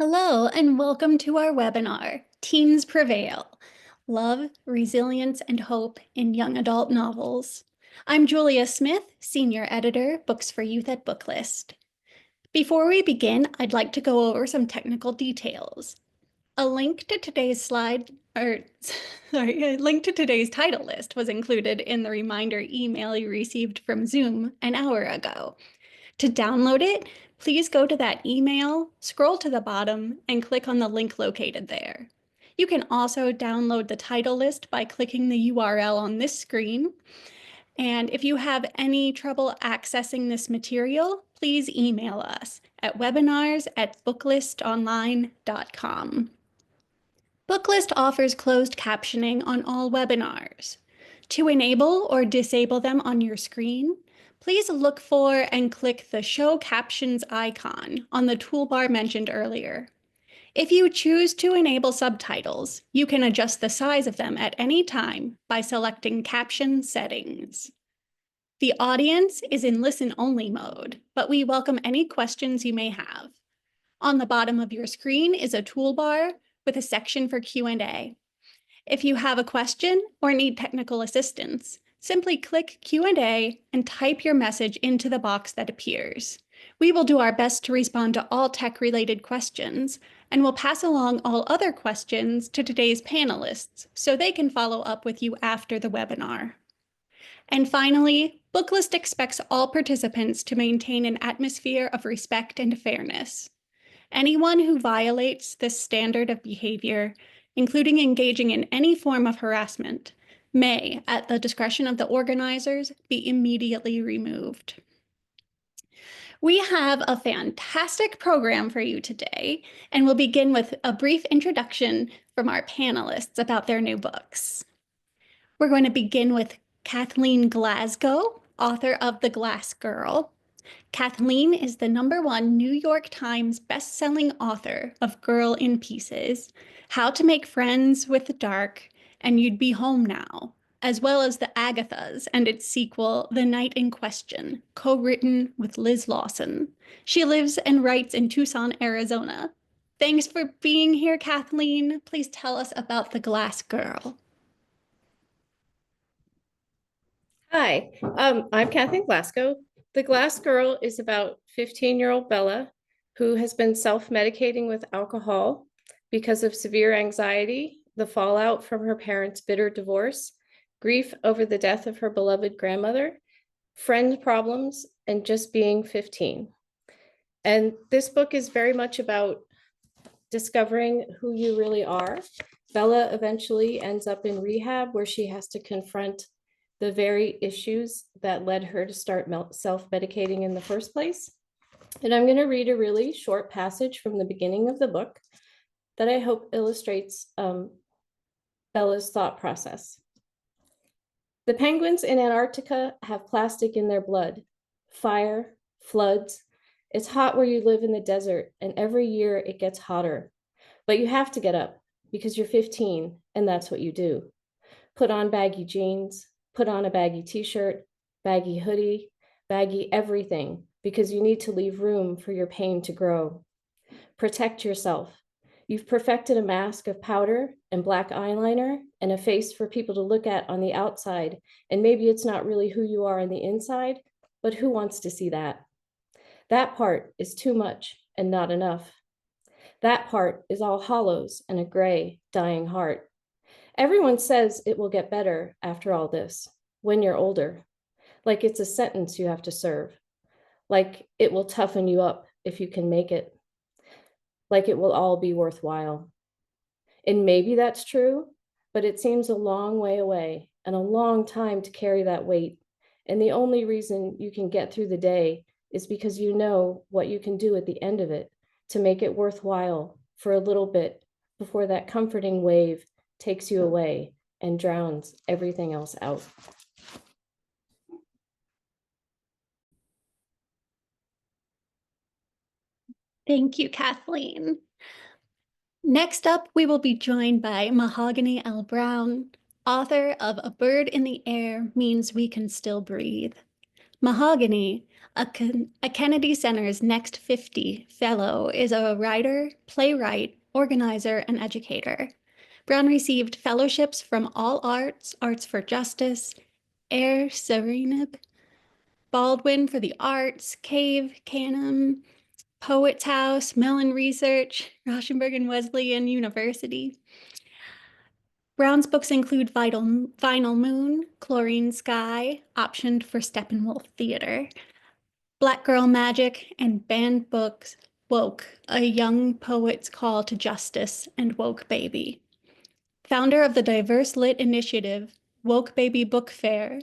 Hello, and welcome to our webinar, Teens Prevail, Love, Resilience, and Hope in Young Adult Novels. I'm Julia Smith, Senior Editor, Books for Youth at Booklist. Before we begin, I'd like to go over some technical details. A link to today's title list was included in the reminder email you received from Zoom an hour ago. To download it, please go to that email, scroll to the bottom, and click on the link located there. You can also download the title list by clicking the URL on this screen. And if you have any trouble accessing this material, please email us at webinars@booklistonline.com. Booklist offers closed captioning on all webinars. To enable or disable them on your screen, please look for and click the Show Captions icon on the toolbar mentioned earlier. If you choose to enable subtitles, you can adjust the size of them at any time by selecting Caption Settings. The audience is in listen-only mode, but we welcome any questions you may have. On the bottom of your screen is a toolbar with a section for Q&A. If you have a question or need technical assistance, simply click Q&A and type your message into the box that appears. We will do our best to respond to all tech-related questions, and we'll pass along all other questions to today's panelists so they can follow up with you after the webinar. And finally, Booklist expects all participants to maintain an atmosphere of respect and fairness. Anyone who violates this standard of behavior, including engaging in any form of harassment, may, at the discretion of the organizers, be immediately removed. We have a fantastic program for you today, and we'll begin with a brief introduction from our panelists about their new books. We're going to begin with Kathleen Glasgow, author of The Glass Girl. Kathleen is the #1 New York Times best-selling author of Girl in Pieces, How to Make Friends with the Dark, and You'd Be Home Now, as well as The Agathas and its sequel, The Night in Question, co-written with Liz Lawson. She lives and writes in Tucson, Arizona. Thanks for being here, Kathleen. Please tell us about The Glass Girl. Hi, I'm Kathleen Glasgow. The Glass Girl is about 15-year-old Bella, who has been self-medicating with alcohol because of severe anxiety, the fallout from her parents' bitter divorce, grief over the death of her beloved grandmother, friend problems, and just being 15. And this book is very much about discovering who you really are. Bella eventually ends up in rehab where she has to confront the very issues that led her to start self-medicating in the first place. And I'm going to read a really short passage from the beginning of the book that I hope illustrates Bella's thought process. The penguins in Antarctica have plastic in their blood, fire, floods. It's hot where you live in the desert, and every year it gets hotter. But you have to get up because you're 15, and that's what you do. Put on baggy jeans, put on a baggy t-shirt, baggy hoodie, baggy everything, because you need to leave room for your pain to grow. Protect yourself. You've perfected a mask of powder and black eyeliner and a face for people to look at on the outside, and maybe it's not really who you are on the inside, but who wants to see that? That part is too much and not enough. That part is all hollows and a gray, dying heart. Everyone says it will get better after all this, when you're older, like it's a sentence you have to serve, like it will toughen you up if you can make it, like it will all be worthwhile. And maybe that's true, but it seems a long way away and a long time to carry that weight. And the only reason you can get through the day is because you know what you can do at the end of it to make it worthwhile for a little bit before that comforting wave takes you away and drowns everything else out. Thank you, Kathleen. Next up, we will be joined by Mahogany L. Browne, author of A Bird in the Air Means We Can Still Breathe. Mahogany, a Kennedy Center's Next 50 fellow, is a writer, playwright, organizer, and educator. Browne received fellowships from All Arts, Arts for Justice, Air Serenib, Baldwin for the Arts, Cave, Canham, Poets House, Mellon Research, Rauschenberg and Wesleyan University. Browne's books include Vinyl Moon, Chlorine Sky, optioned for Steppenwolf Theater, Black Girl Magic, and banned books Woke, A Young Poet's Call to Justice, and Woke Baby. Founder of the diverse lit initiative, Woke Baby Book Fair,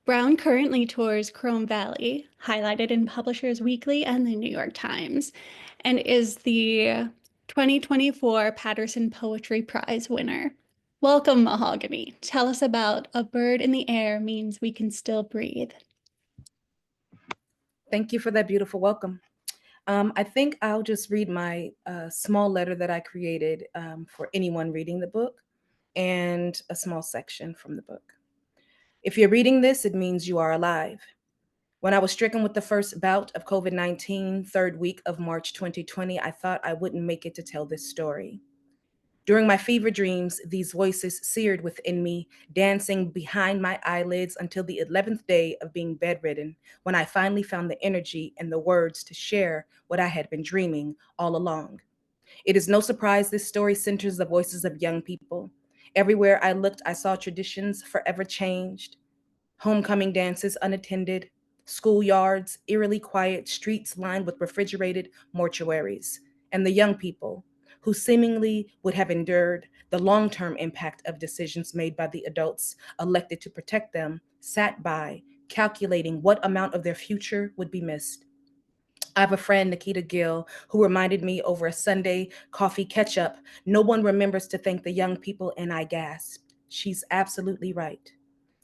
Browne currently tours Chrome Valley, highlighted in Publishers Weekly and the New York Times, and is the 2024 Patterson Poetry Prize winner. Welcome, Mahogany. Tell us about A Bird in the Air Means We Can Still Breathe. Thank you for that beautiful welcome. I think I'll just read my small letter that I created for anyone reading the book and a small section from the book. If you're reading this, it means you are alive. When I was stricken with the first bout of COVID-19, third week of March 2020, I thought I wouldn't make it to tell this story. During my fever dreams, these voices seared within me, dancing behind my eyelids until the 11th day of being bedridden, when I finally found the energy and the words to share what I had been dreaming all along. It is no surprise this story centers the voices of young people. Everywhere I looked, I saw traditions forever changed, homecoming dances unattended, schoolyards eerily quiet, streets lined with refrigerated mortuaries, and the young people who seemingly would have endured the long-term impact of decisions made by the adults elected to protect them, sat by, calculating what amount of their future would be missed. I have a friend, Nikita Gill, who reminded me over a Sunday coffee catch-up, no one remembers to thank the young people, and I gasped. She's absolutely right.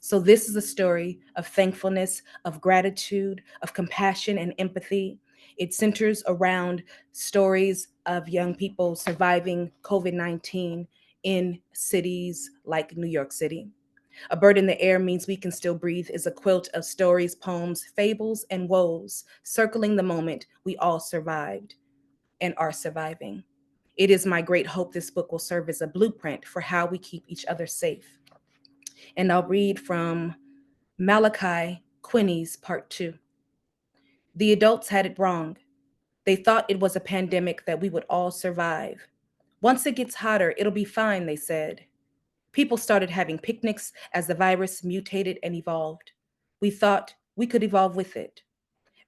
So this is a story of thankfulness, of gratitude, of compassion and empathy. It centers around stories of young people surviving COVID-19 in cities like New York City. A Bird in the Air Means We Can Still Breathe is a quilt of stories, poems, fables, and woes, circling the moment we all survived and are surviving. It is my great hope this book will serve as a blueprint for how we keep each other safe. And I'll read from Malachi Quinney's Part 2. The adults had it wrong. They thought it was a pandemic that we would all survive. Once it gets hotter, it'll be fine, they said. People started having picnics as the virus mutated and evolved. We thought we could evolve with it.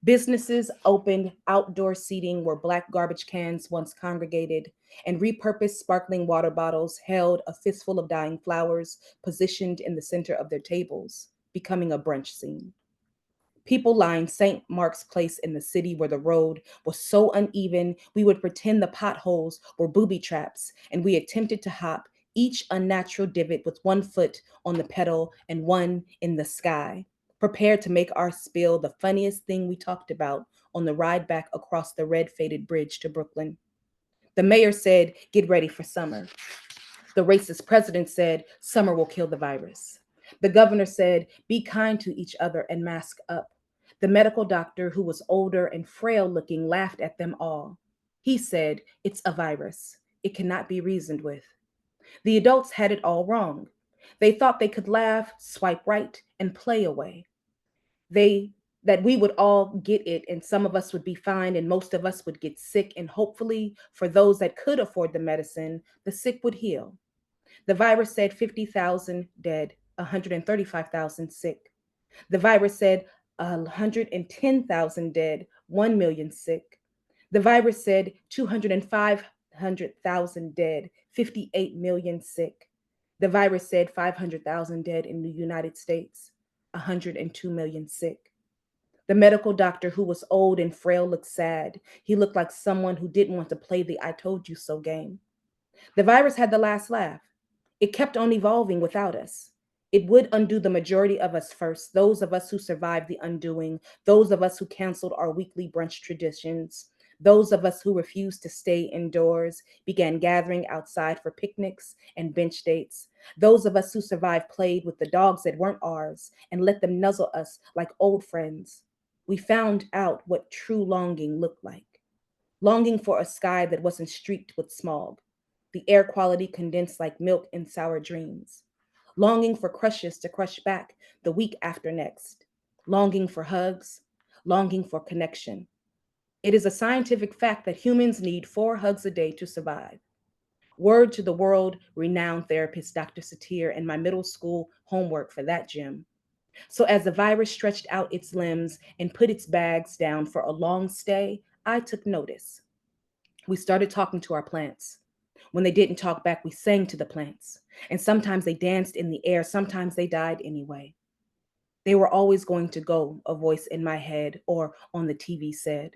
Businesses opened outdoor seating where Black garbage cans once congregated, and repurposed sparkling water bottles held a fistful of dying flowers positioned in the center of their tables, becoming a brunch scene. People lined St. Mark's Place in the city where the road was so uneven we would pretend the potholes were booby traps, and we attempted to hop each unnatural divot with one foot on the pedal and one in the sky, prepared to make our spill the funniest thing we talked about on the ride back across the red faded bridge to Brooklyn. The mayor said, "Get ready for summer." The racist president said, "Summer will kill the virus." The governor said, "Be kind to each other and mask up." The medical doctor, who was older and frail looking, laughed at them all. He said, "It's a virus. It cannot be reasoned with." The adults had it all wrong. They thought they could laugh, swipe right, and play away. That we would all get it and some of us would be fine and most of us would get sick, and hopefully for those that could afford the medicine, the sick would heal. The virus said 50,000 dead, 135,000 sick. The virus said 110,000 dead, 1 million sick. The virus said 205,000 dead, 58 million sick. The virus said 500,000 dead in the United States, 102 million sick. The medical doctor, who was old and frail, looked sad. He looked like someone who didn't want to play the "I told you so" game. The virus had the last laugh. It kept on evolving without us. It would undo the majority of us first, those of us who survived the undoing, those of us who canceled our weekly brunch traditions, Those of us who refused to stay indoors began gathering outside for picnics and bench dates. Those of us who survived played with the dogs that weren't ours and let them nuzzle us like old friends. We found out what true longing looked like. Longing for a sky that wasn't streaked with smog, the air quality condensed like milk in sour dreams. Longing for crushes to crush back the week after next. Longing for hugs, longing for connection. It is a scientific fact that humans need 4 hugs a day to survive. Word to the world renowned therapist Dr. Satir and my middle school homework for that gym. So as the virus stretched out its limbs and put its bags down for a long stay, I took notice. We started talking to our plants. When they didn't talk back, we sang to the plants. And sometimes they danced in the air, sometimes they died anyway. They were always going to go, a voice in my head or on the TV said.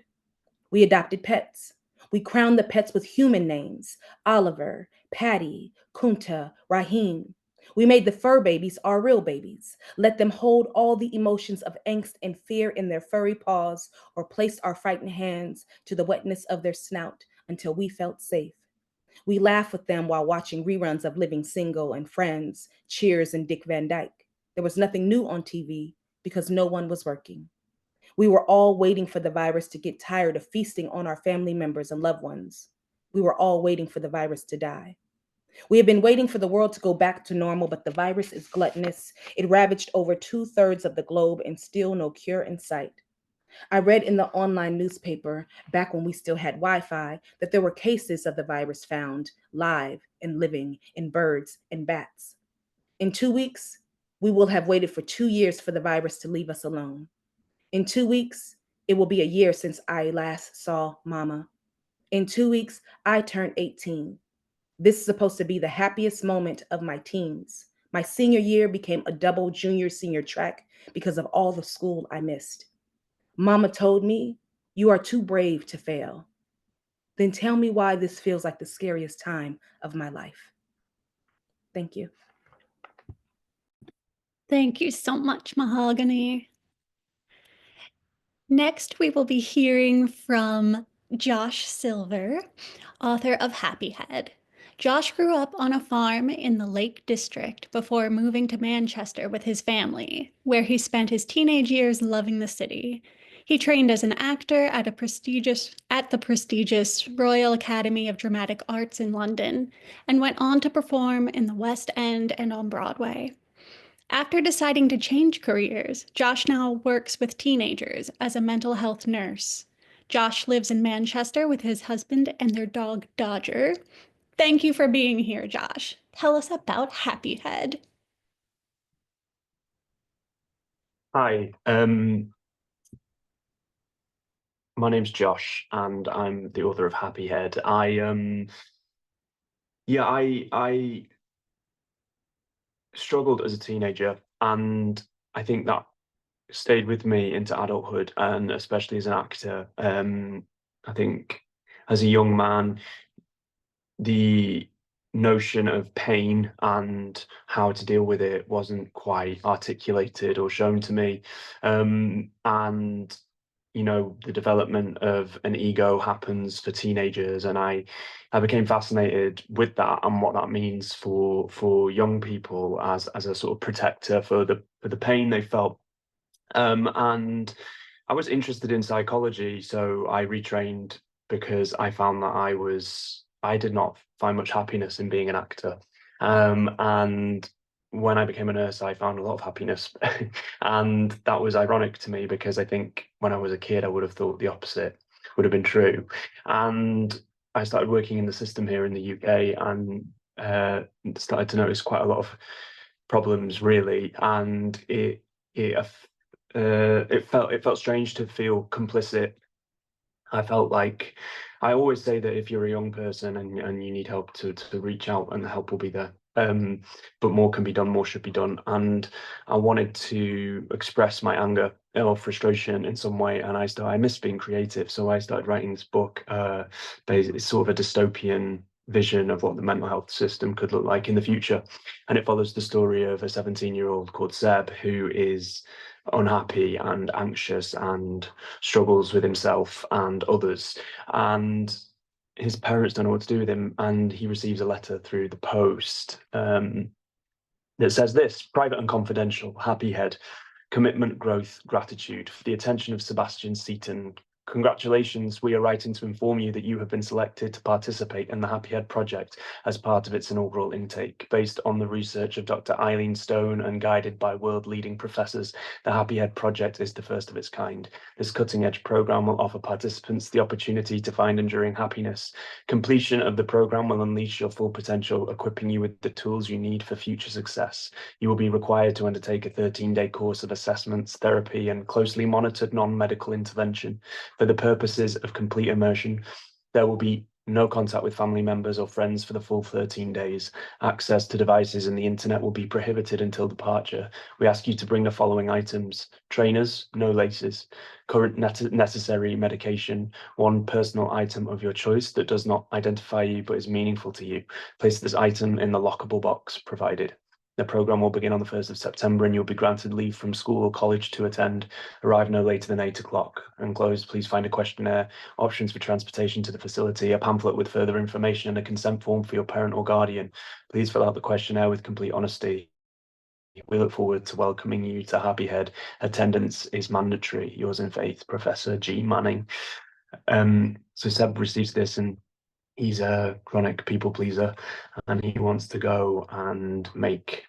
We adopted pets. We crowned the pets with human names: Oliver, Patty, Kunta, Raheem. We made the fur babies our real babies, let them hold all the emotions of angst and fear in their furry paws, or placed our frightened hands to the wetness of their snout until we felt safe. We laughed with them while watching reruns of Living Single and Friends, Cheers, and Dick Van Dyke. There was nothing new on TV because no one was working. We were all waiting for the virus to get tired of feasting on our family members and loved ones. We were all waiting for the virus to die. We have been waiting for the world to go back to normal, but the virus is gluttonous. It ravaged over 2/3 of the globe and still no cure in sight. I read in the online newspaper, back when we still had Wi-Fi, that there were cases of the virus found live and living in birds and bats. In 2 weeks, we will have waited for 2 years for the virus to leave us alone. In 2 weeks, it will be a year since I last saw Mama. In 2 weeks, I turned 18. This is supposed to be the happiest moment of my teens. My senior year became a double junior-senior track because of all the school I missed. Mama told me, "You are too brave to fail." Then tell me why this feels like the scariest time of my life. Thank you. Thank you so much, Mahogany. Next, we will be hearing from Josh Silver, author of HAPPYHEAD. Josh grew up on a farm in the Lake District before moving to Manchester with his family, where he spent his teenage years loving the city. He trained as an actor at the prestigious Royal Academy of Dramatic Arts in London, and went on to perform in the West End and on Broadway. After deciding to change careers, Josh now works with teenagers as a mental health nurse. Josh lives in Manchester with his husband and their dog, Dodger. Thank you for being here, Josh. Tell us about HAPPYHEAD. Hi, my name's Josh, and I'm the author of HAPPYHEAD. I struggled as a teenager, and I think that stayed with me into adulthood, and especially as an actor. I think as a young man, the notion of pain and how to deal with it wasn't quite articulated or shown to me. And the development of an ego happens for teenagers, and I became fascinated with that and what that means for young people as a sort of protector for the pain they felt. And I was interested in psychology, so I retrained because I found that I did not find much happiness in being an actor. And when I became a nurse, I found a lot of happiness. And that was ironic to me because I think when I was a kid, I would have thought the opposite would have been true. And I started working in the system here in the UK and started to notice quite a lot of problems, really. And it felt strange to feel complicit. I felt like I always say that if you're a young person and you need help to reach out, and the help will be there. But more can be done, more should be done. And I wanted to express my anger or frustration in some way, and I missed being creative. So I started writing this book. It's sort of a dystopian vision of what the mental health system could look like in the future. And it follows the story of a 17-year-old called Seb, who is unhappy and anxious and struggles with himself and others. And his parents don't know what to do with him, and he receives a letter through the post that says this: private and confidential, happy head, commitment, growth, gratitude. For the attention of Sebastian Seaton, congratulations. We are writing to inform you that you have been selected to participate in the HAPPYHEAD project as part of its inaugural intake. Based on the research of Dr. Eileen Stone and guided by world-leading professors, the HAPPYHEAD project is the first of its kind. This cutting-edge program will offer participants the opportunity to find enduring happiness. Completion of the program will unleash your full potential, equipping you with the tools you need for future success. You will be required to undertake a 13-day course of assessments, therapy, and closely monitored non-medical intervention. For the purposes of complete immersion, there will be no contact with family members or friends for the full 13 days. Access to devices and the internet will be prohibited until departure. We ask you to bring the following items: trainers, no laces, current necessary medication, one personal item of your choice that does not identify you but is meaningful to you. Place this item in the lockable box provided. The program will begin on the 1st of September and you'll be granted leave from school or college to attend. Arrive no later than 8 o'clock. Enclosed, please find a questionnaire, options for transportation to the facility, a pamphlet with further information, and a consent form for your parent or guardian. Please fill out the questionnaire with complete honesty. We look forward to welcoming you to HAPPYHEAD. Attendance is mandatory. Yours in faith, Professor G. Manning. So Seb receives this, and he's a chronic people pleaser, and he wants to go and make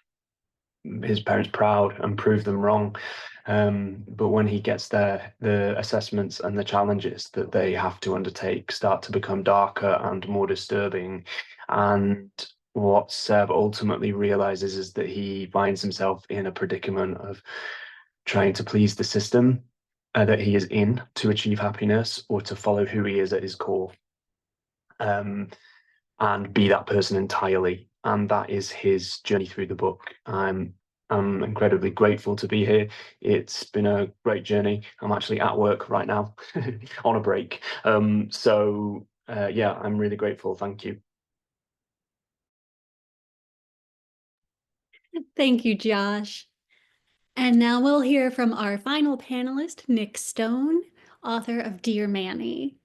his parents proud and prove them wrong. But when he gets there, the assessments and the challenges that they have to undertake start to become darker and more disturbing. And what Seb ultimately realizes is that he finds himself in a predicament of trying to please the system that he is in to achieve happiness, or to follow who he is at his core, and be that person entirely. And that is his journey through the book. I'm incredibly grateful to be here. It's been a great journey. I'm actually at work right now on a break. Yeah, I'm really grateful. Thank you. Thank you, Josh. And now we'll hear from our final panelist, Nic Stone, author of Dear Manny.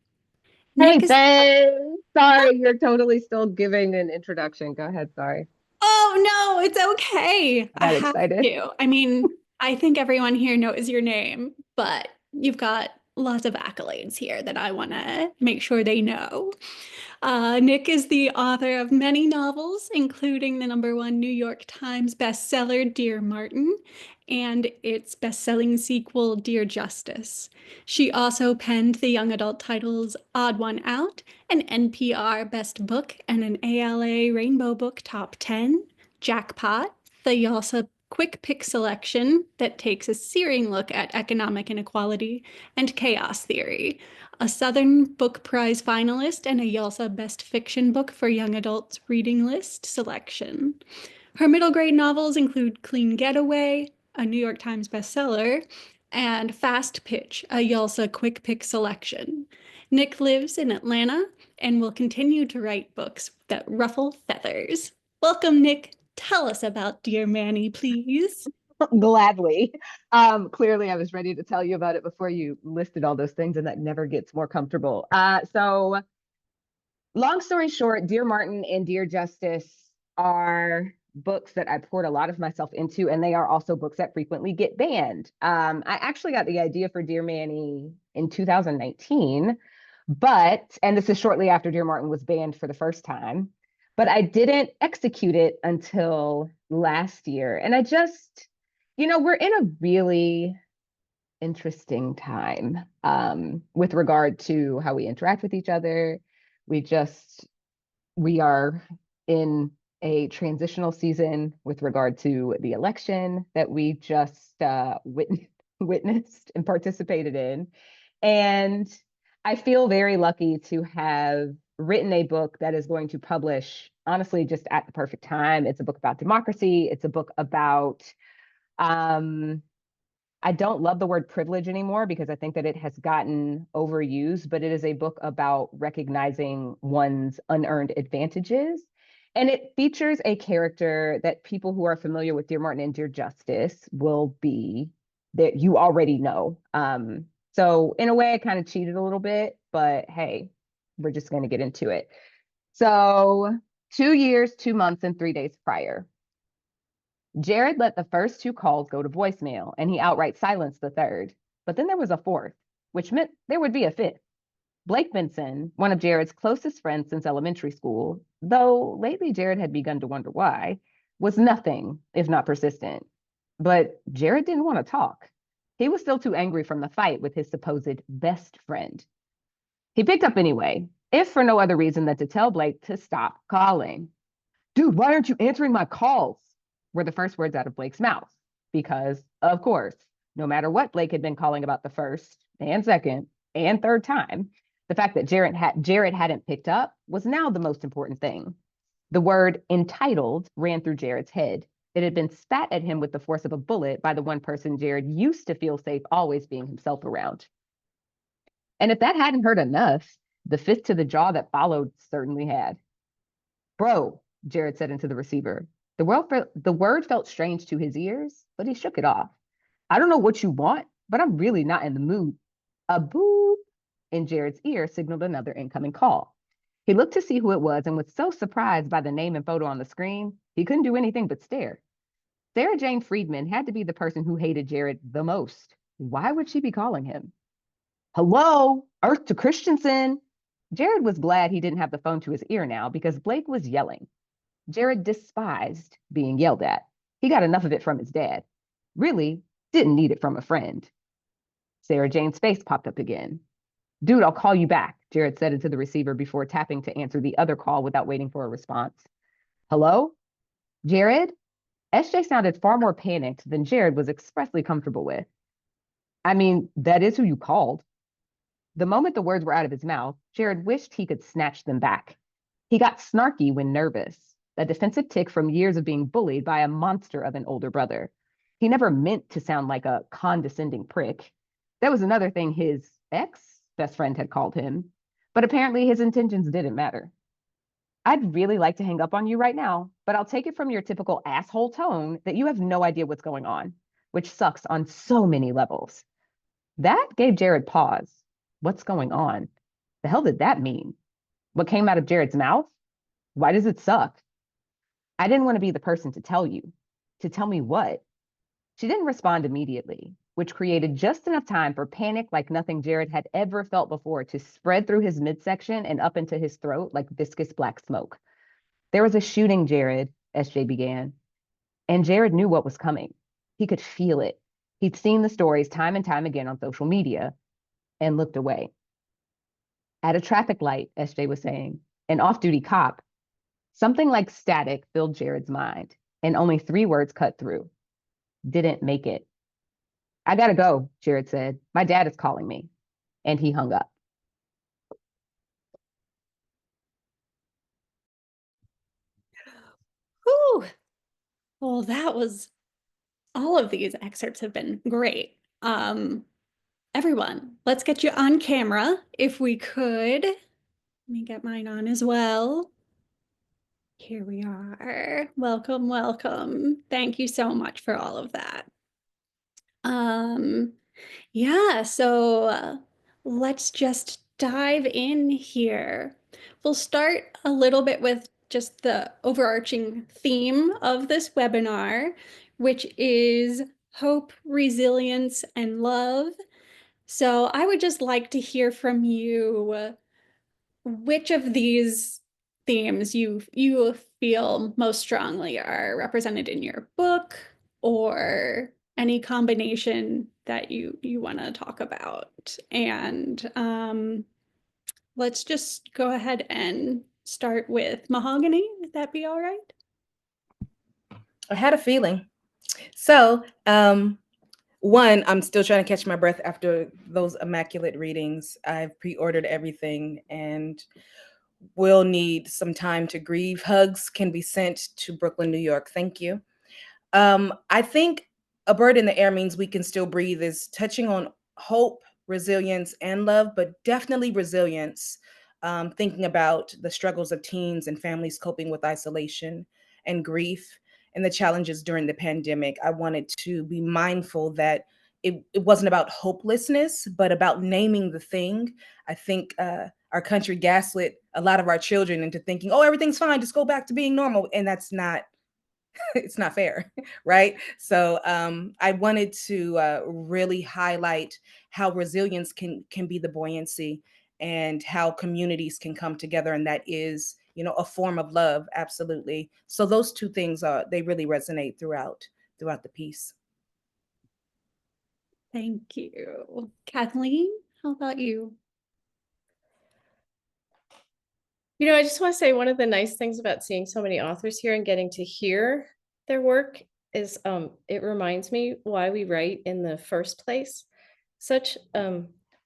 Hey, Nic is... Ben. Sorry, you're totally still giving an introduction. Go ahead. Sorry. Oh, no, it's okay. I got excited. To. I mean, I think everyone here knows your name, but you've got lots of accolades here that I want to make sure they know. Nic is the author of many novels, including the #1 New York Times bestseller, Dear Martin, and its best-selling sequel, Dear Justice. She also penned the young adult titles Odd One Out, an NPR Best Book and an ALA Rainbow Book Top 10, Jackpot, the YALSA Quick Pick Selection that takes a searing look at economic inequality, and Chaos Theory, a Southern Book Prize finalist and a YALSA Best Fiction Book for Young Adults Reading List selection. Her middle grade novels include Clean Getaway, a New York Times bestseller, and Fast Pitch, a YALSA Quick Pick selection. Nic lives in Atlanta and will continue to write books that ruffle feathers. Welcome, Nic. Tell us about Dear Manny, please. Gladly. Clearly, I was ready to tell you about it before you listed all those things, and that never gets more comfortable. So, long story short, Dear Martin and Dear Justice are books that I poured a lot of myself into, and they are also books that frequently get banned. I actually got the idea for Dear Manny in 2019, and this is shortly after Dear Martin was banned for the first time, but I didn't execute it until last year. And I just, we're in a really interesting time with regard to how we interact with each other. We are in a transitional season with regard to the election that we just witnessed and participated in. And I feel very lucky to have written a book that is going to publish, honestly, just at the perfect time. It's a book about democracy. It's a book about, I don't love the word privilege anymore because I think that it has gotten overused, but it is a book about recognizing one's unearned advantages. And it features a character that people who are familiar with Dear Martin and Dear Justice will be that you already know. So in a way, I kind of cheated a little bit, but hey, we're just going to get into it. So 2 years, 2 months, and 3 days prior, Jared let the first 2 calls go to voicemail, and he outright silenced the third. But then there was a fourth, which meant there would be a fifth. Blake Benson, one of Jared's closest friends since elementary school, though lately Jared had begun to wonder why, was nothing if not persistent. But Jared didn't want to talk. He was still too angry from the fight with his supposed best friend. He picked up anyway, if for no other reason than to tell Blake to stop calling. Dude, why aren't you answering my calls? Were the first words out of Blake's mouth. Because, of course, no matter what Blake had been calling about the first and second and third time, the fact that Jared hadn't picked up was now the most important thing. The word entitled ran through Jared's head. It had been spat at him with the force of a bullet by the one person Jared used to feel safe always being himself around. And if that hadn't hurt enough, the fist to the jaw that followed certainly had. Bro, Jared said into the receiver. The word felt strange to his ears, but he shook it off. I don't know what you want, but I'm really not in the mood. A boop in Jared's ear signaled another incoming call. He looked to see who it was and was so surprised by the name and photo on the screen, he couldn't do anything but stare. Sarah Jane Friedman had to be the person who hated Jared the most. Why would she be calling him? Hello, Earth to Christensen. Jared was glad he didn't have the phone to his ear now because Blake was yelling. Jared despised being yelled at. He got enough of it from his dad. Really, didn't need it from a friend. Sarah Jane's face popped up again. Dude, I'll call you back, Jared said into the receiver before tapping to answer the other call without waiting for a response. Hello? Jared? SJ sounded far more panicked than Jared was expressly comfortable with. I mean, that is who you called. The moment the words were out of his mouth, Jared wished he could snatch them back. He got snarky when nervous, a defensive tick from years of being bullied by a monster of an older brother. He never meant to sound like a condescending prick. That was another thing his ex-best friend had called him, but apparently his intentions didn't matter. I'd really like to hang up on you right now, but I'll take it from your typical asshole tone that you have no idea what's going on, which sucks on so many levels. That gave Jared pause. What's going on? The hell did that mean? What came out of Jared's mouth? Why does it suck? I didn't want to be the person to tell you. To tell me what? She didn't respond immediately, which created just enough time for panic like nothing Jared had ever felt before to spread through his midsection and up into his throat like viscous black smoke. There was a shooting, Jared, SJ began. And Jared knew what was coming. He could feel it. He'd seen the stories time and time again on social media and looked away. At a traffic light, SJ was saying, an off-duty cop. Something like static filled Jared's mind, and only 3 words cut through. Didn't make it. I gotta go, Jared said. My dad is calling me. And he hung up. Whew. Well, that was, all of these excerpts have been great. Everyone, let's get you on camera if we could. Let me get mine on as well. Here we are. Welcome, welcome. Thank you so much for all of that. Yeah, so let's just dive in here. We'll start a little bit with just the overarching theme of this webinar, which is hope, resilience, and love. So I would just like to hear from you which of these themes you feel most strongly are represented in your book, or any combination that you want to talk about. And let's just go ahead and start with Mahogany. Would that be all right? I had a feeling. So, one, I'm still trying to catch my breath after those immaculate readings. I've pre-ordered everything and will need some time to grieve. Hugs can be sent to Brooklyn, New York. Thank you. I think A Bird in the Air Means We Can Still Breathe is touching on hope, resilience, and love, but definitely resilience. Thinking about the struggles of teens and families coping with isolation and grief and the challenges during the pandemic. I wanted to be mindful that it wasn't about hopelessness, but about naming the thing. I think our country gaslit a lot of our children into thinking, oh, everything's fine, just go back to being normal. And that's not, it's not fair, right? So I wanted to really highlight how resilience can be the buoyancy, and how communities can come together, and that is, you know, a form of love. Absolutely. So those two things they really resonate throughout the piece. Thank you. Kathleen, how about you? You know, I just want to say one of the nice things about seeing so many authors here and getting to hear their work is it reminds me why we write in the first place. Such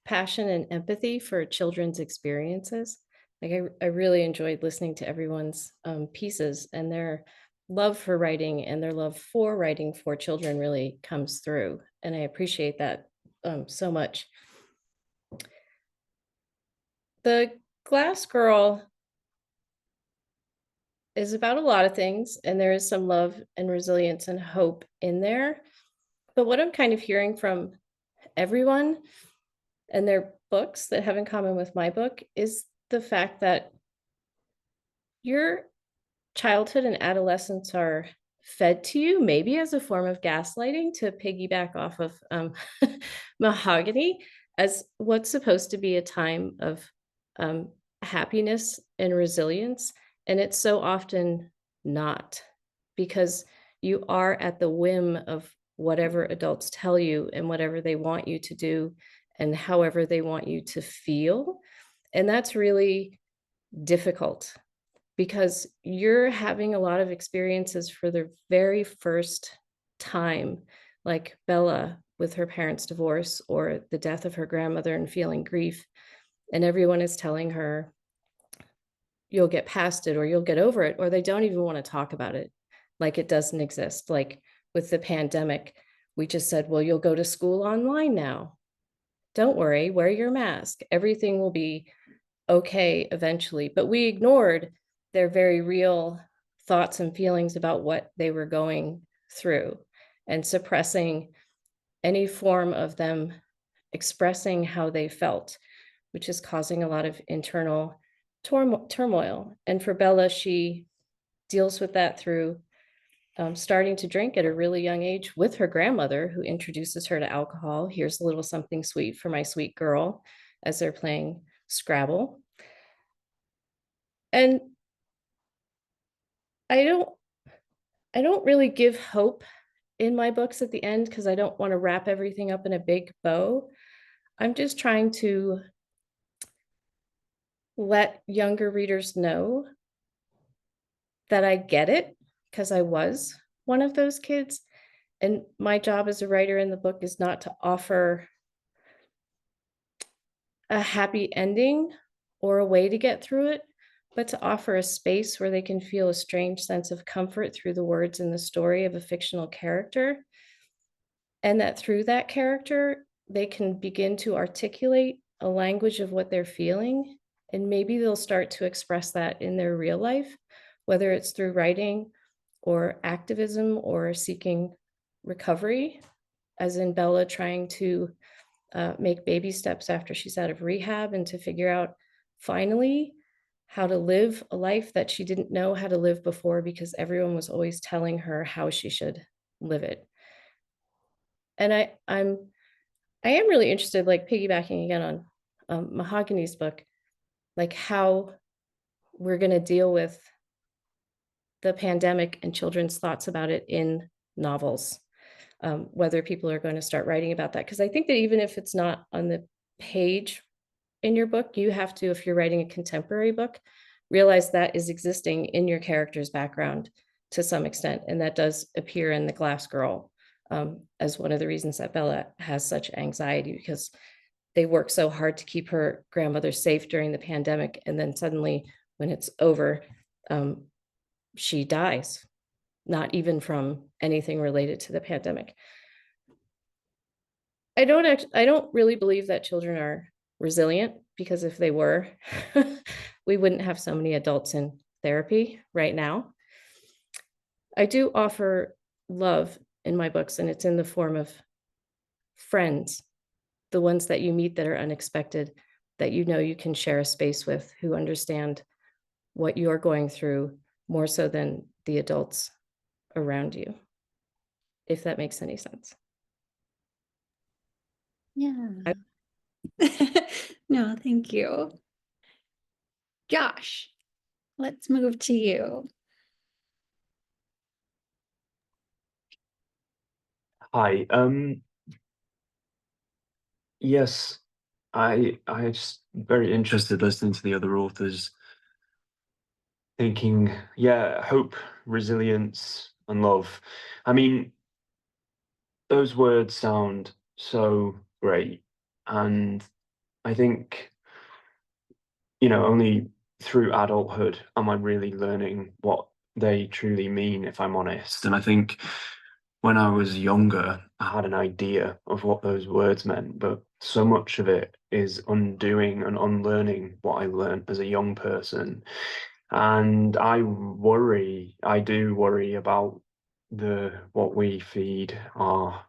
passion and empathy for children's experiences. Like I really enjoyed listening to everyone's pieces, and their love for writing and their love for writing for children really comes through. And I appreciate that so much. The Glass Girl is about a lot of things, and there is some love and resilience and hope in there. But what I'm kind of hearing from everyone and their books that have in common with my book is the fact that your childhood and adolescence are fed to you, maybe as a form of gaslighting, to piggyback off of Mahogany, as what's supposed to be a time of happiness and resilience. And it's so often not, because you are at the whim of whatever adults tell you and whatever they want you to do and however they want you to feel. And that's really difficult, because you're having a lot of experiences for the very first time, like Bella with her parents' divorce or the death of her grandmother and feeling grief. And everyone is telling her, you'll get past it, or you'll get over it, or they don't even want to talk about it, like it doesn't exist. Like with the pandemic, we just said, well, you'll go to school online now. Don't worry, wear your mask. Everything will be okay eventually. But we ignored their very real thoughts and feelings about what they were going through, and suppressing any form of them expressing how they felt, which is causing a lot of internal turmoil. And for Bella, she deals with that through starting to drink at a really young age with her grandmother, who introduces her to alcohol. Here's a little something sweet for my sweet girl, as they're playing Scrabble. And I don't really give hope in my books at the end, because I don't want to wrap everything up in a big bow. I'm just trying to let younger readers know that I get it, because I was one of those kids. And my job as a writer in the book is not to offer a happy ending or a way to get through it, but to offer a space where they can feel a strange sense of comfort through the words in the story of a fictional character. And that through that character, they can begin to articulate a language of what they're feeling. And maybe they'll start to express that in their real life, whether it's through writing or activism or seeking recovery, as in Bella trying to make baby steps after she's out of rehab, and to figure out finally how to live a life that she didn't know how to live before, because everyone was always telling her how she should live it. And I am really interested, like piggybacking again on Mahogany's book, like how we're going to deal with the pandemic and children's thoughts about it in novels, whether people are going to start writing about that. Because I think that even if it's not on the page in your book, you have to, if you're writing a contemporary book, realize that is existing in your character's background to some extent. And that does appear in The Glass Girl as one of the reasons that Bella has such anxiety, because they work so hard to keep her grandmother safe during the pandemic. And then suddenly when it's over, she dies, not even from anything related to the pandemic. I don't really believe that children are resilient, because if they were, we wouldn't have so many adults in therapy right now. I do offer love in my books, and it's in the form of friends, the ones that you meet that are unexpected, that you know you can share a space with, who understand what you're going through more so than the adults around you, if that makes any sense. Yeah. No, thank you. Josh, let's move to you. Hi. Yes, I just very interested listening to the other authors, thinking, yeah, hope, resilience, and love. I mean, those words sound so great. And I think, only through adulthood am I really learning what they truly mean, if I'm honest. And I think when I was younger, I had an idea of what those words meant, but so much of it is undoing and unlearning what I learned as a young person. And I do worry about what we feed our,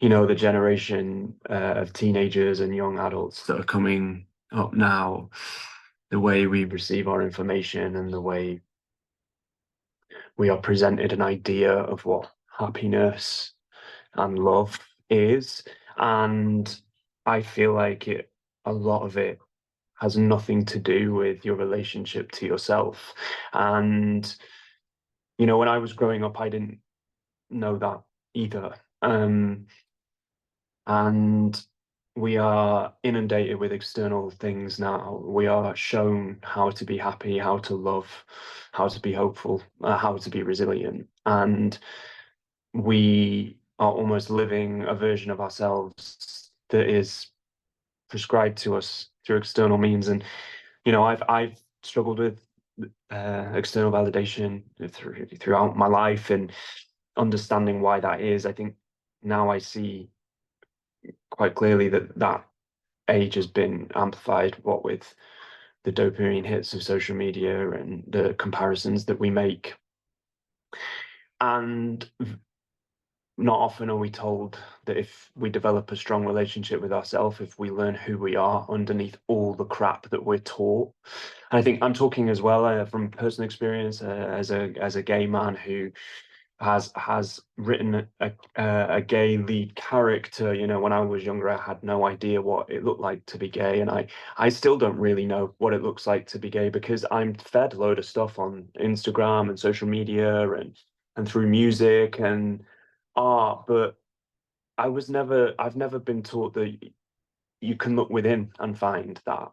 the generation of teenagers and young adults that are coming up now, the way we receive our information and the way we are presented an idea of what happiness and love is. And I feel like a lot of it has nothing to do with your relationship to yourself. And, when I was growing up, I didn't know that either. And we are inundated with external things now. We are shown how to be happy, how to love, how to be hopeful, how to be resilient. And we are almost living a version of ourselves that is prescribed to us through external means. And I've struggled with external validation throughout my life, and understanding why that is. I think now I see quite clearly that age has been amplified, what with the dopamine hits of social media and the comparisons that we make. And not often are we told that if we develop a strong relationship with ourselves, if we learn who we are underneath all the crap that we're taught. And I think I'm talking as well from personal experience as a gay man who has written a gay lead character. When I was younger, I had no idea what it looked like to be gay, and I still don't really know what it looks like to be gay, because I'm fed a load of stuff on Instagram and social media and through music and art, but I've never been taught that you can look within and find that.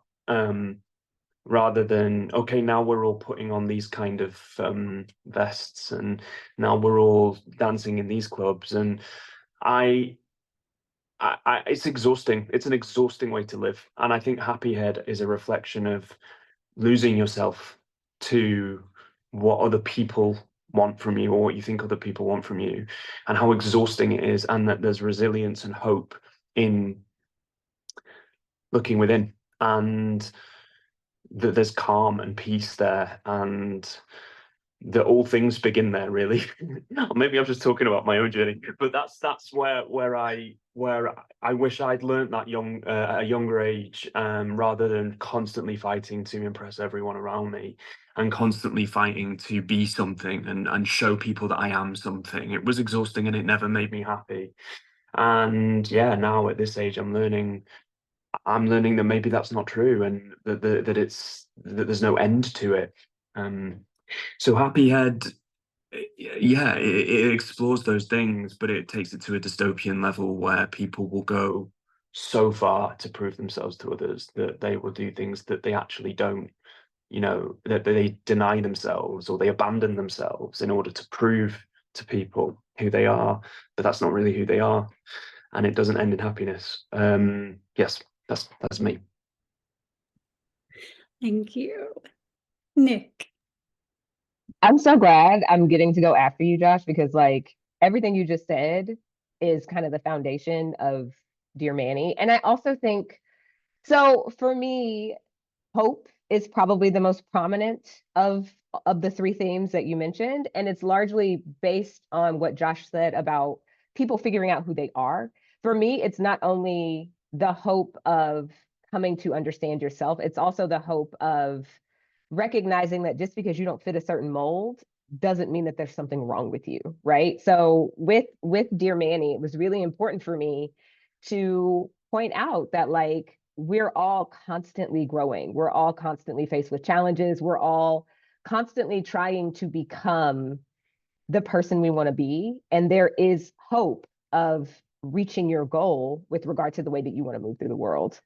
Rather than, okay, now we're all putting on these kind of vests, and now we're all dancing in these clubs, and it's exhausting. It's an exhausting way to live. And I think Happyhead is a reflection of losing yourself to what other people want from you, or what you think other people want from you, and how exhausting it is, and that there's resilience and hope in looking within, and that there's calm and peace there, and that all things begin there, really. Maybe I'm just talking about my own journey, but that's where I wish I'd learned that at a younger age, rather than constantly fighting to impress everyone around me, and constantly fighting to be something and show people that I am something. It was exhausting, and it never made me happy. And yeah, now at this age, I'm learning that maybe that's not true, and that there's no end to it. So Happyhead, yeah, it explores those things, but it takes it to a dystopian level where people will go so far to prove themselves to others that they will do things that they actually don't, that they deny themselves or they abandon themselves in order to prove to people who they are, but that's not really who they are, and it doesn't end in happiness. Yes, that's me. Thank you. Nic. I'm so glad I'm getting to go after you, Josh, because like everything you just said is kind of the foundation of Dear Manny. And I also think, so for me, hope is probably the most prominent of the three themes that you mentioned. And it's largely based on what Josh said about people figuring out who they are. for me, it's not only the hope of coming to understand yourself, it's also the hope of recognizing that just because you don't fit a certain mold doesn't mean that there's something wrong with you, right? So with Dear Manny, it was really important for me to point out that like we're all constantly growing. We're all constantly faced with challenges. We're all constantly trying to become the person we want to be. And there is hope of reaching your goal with regard to the way that you want to move through the world.